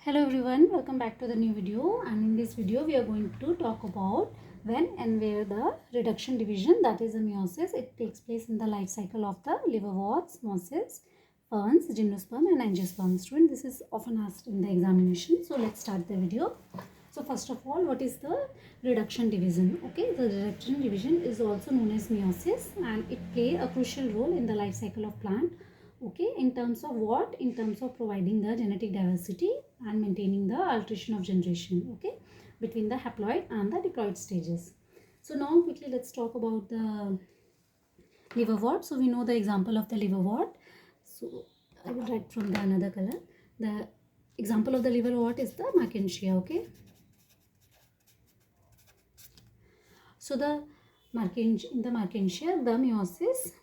Hello everyone, welcome back to the new video, and in this video we are going to talk about when and where the reduction division, that is the meiosis, it takes place in the life cycle of the liverworts, mosses, ferns, gymnosperm and angiosperms. Student, this is often asked in the examination. So let's start the video. So first of all, what is the reduction division? Okay, the reduction division is also known as meiosis, and it plays a crucial role in the life cycle of plant. Okay, in terms of what? In terms of providing the genetic diversity and maintaining the alteration of generation, okay, between the haploid and the diploid stages. So now quickly let's talk about the liverwort. So we know the example of the liverwort. So I will write from the another color. The example of the liverwort is the Merkentia, okay. So in the Merkentia, the meiosis,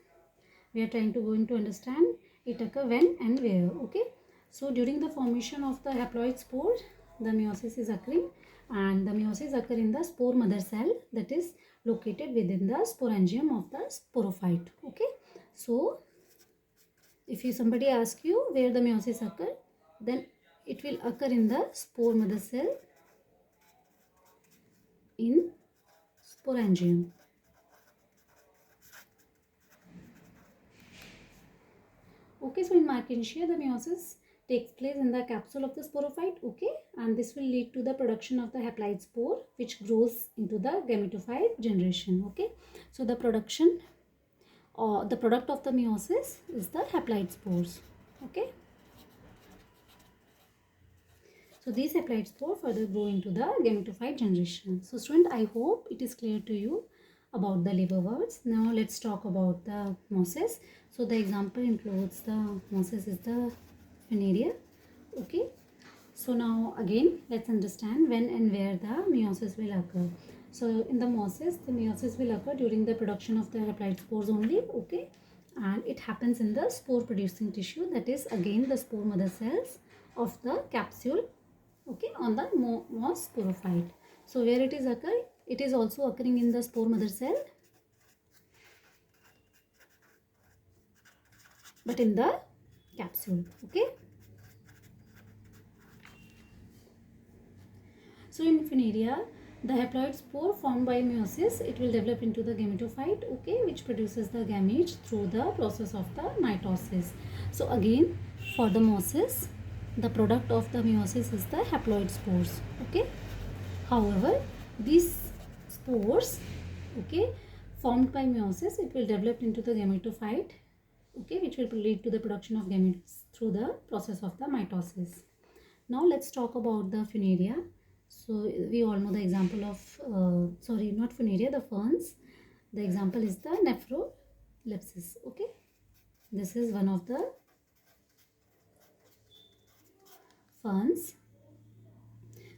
we are trying to go into understand it occur when and where, okay. So during the formation of the haploid spore, the meiosis is occurring, and the meiosis occur in the spore mother cell that is located within the sporangium of the sporophyte, okay. So if somebody asks you where the meiosis occur, then it will occur in the spore mother cell in sporangium. Okay, so in Merkentia, the meiosis takes place in the capsule of the sporophyte, okay, and this will lead to the production of the haploid spore, which grows into the gametophyte generation, okay. So the production or the product of the meiosis is the haploid spores, okay. So these haploid spores further grow into the gametophyte generation. So student, I hope it is clear to you about the liverworts. Now let's talk about the mosses. So the example includes the mosses is the veneria, okay. So now again let's understand when and where the meiosis will occur. So in the mosses, the meiosis will occur during the production of the haploid spores only, okay, and it happens in the spore producing tissue, that is again the spore mother cells of the capsule, okay, on the moss sporophyte. So where it is occurring, it is also occurring in the spore mother cell, but in the capsule, okay. So in Veneria, the haploid spore formed by meiosis, it will develop into the gametophyte, okay, which produces the gametes through the process of the mitosis. So again, for the mosses, the product of the meiosis is the haploid spores, okay. However, these spores, okay, formed by meiosis, it will develop into the gametophyte, okay, which will lead to the production of gametes through the process of the mitosis. Now let's talk about the funaria. So we all know the example of, sorry, not funaria, the ferns. The example is the nephrolepsis, okay. This is one of the ferns.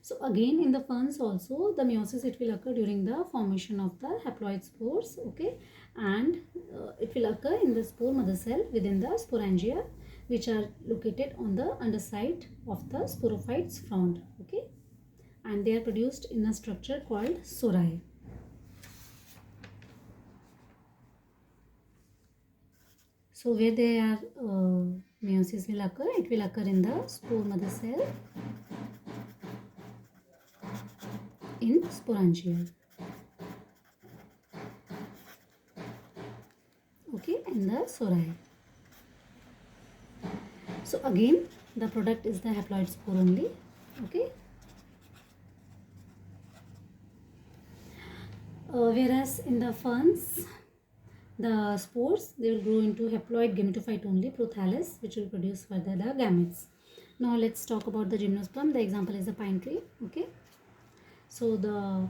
So again in the ferns also, the meiosis, it will occur during the formation of the haploid spores, okay, and it will occur in the spore mother cell within the sporangia, which are located on the underside of the sporophyte's frond, okay, and they are produced in a structure called sori. So where they are meiosis will occur, it will occur in the spore mother cell in sporangia, okay, and the sori. So again the product is the haploid spore only, okay. Whereas in the ferns, the spores, they will grow into haploid gametophyte only, prothallus, which will produce further the gametes. Now let's talk about the gymnosperm. The example is the pine tree, okay. So the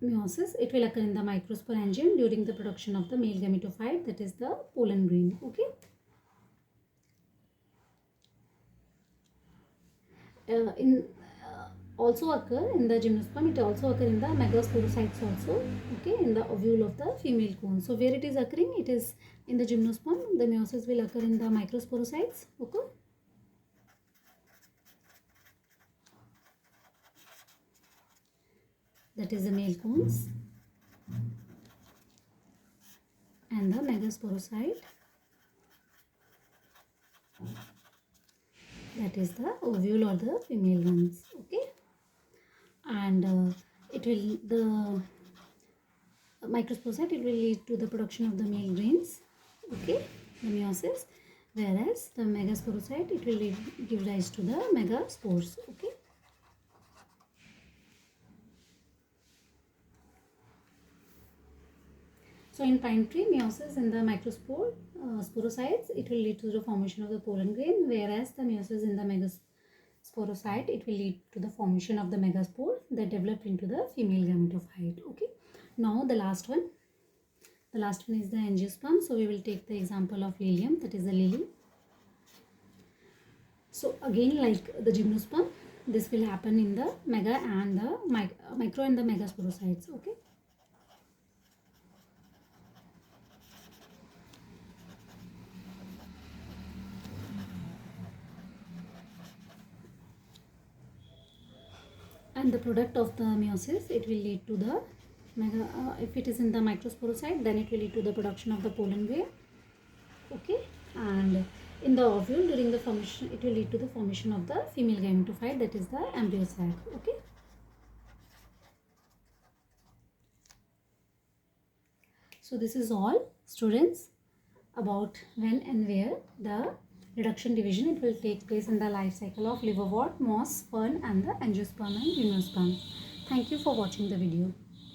meiosis, it will occur in the microsporangium during the production of the male gametophyte, that is the pollen grain, okay. Also occur in the gymnosperm, it also occur in the megasporocytes also, okay, in the ovule of the female cone. So where it is occurring, it is in the gymnosperm. The meiosis will occur in the microsporocytes, okay. That is the male cones, and the megasporocyte that is the ovule or the female ones. Okay, and the microsporite, it will lead to the production of the male grains. Okay, the meiosis, whereas the megasporicide, it will give rise to the megaspores. Okay. So in pine tree, meiosis in the microspore sporocytes, it will lead to the formation of the pollen grain, whereas the meiosis in the megasporocyte, it will lead to the formation of the megaspore that develop into the female gametophyte. Okay. Now the last one. The last one is the angiosperm. So we will take the example of lilium, that is the lily. So again, like the gymnosperm, this will happen in the mega and the micro and the megasporocytes. Okay. And the product of the meiosis, it will lead to the if it is in the microsporocyte, then it will lead to the production of the pollen grain. Okay, and in the ovule, during the formation, it will lead to the formation of the female gametophyte, that is the embryo sac. Okay. So this is all, students, about when and where the reduction division, it will take place in the life cycle of liverwort, moss, fern, and the angiosperm and gymnosperm. Thank you for watching the video.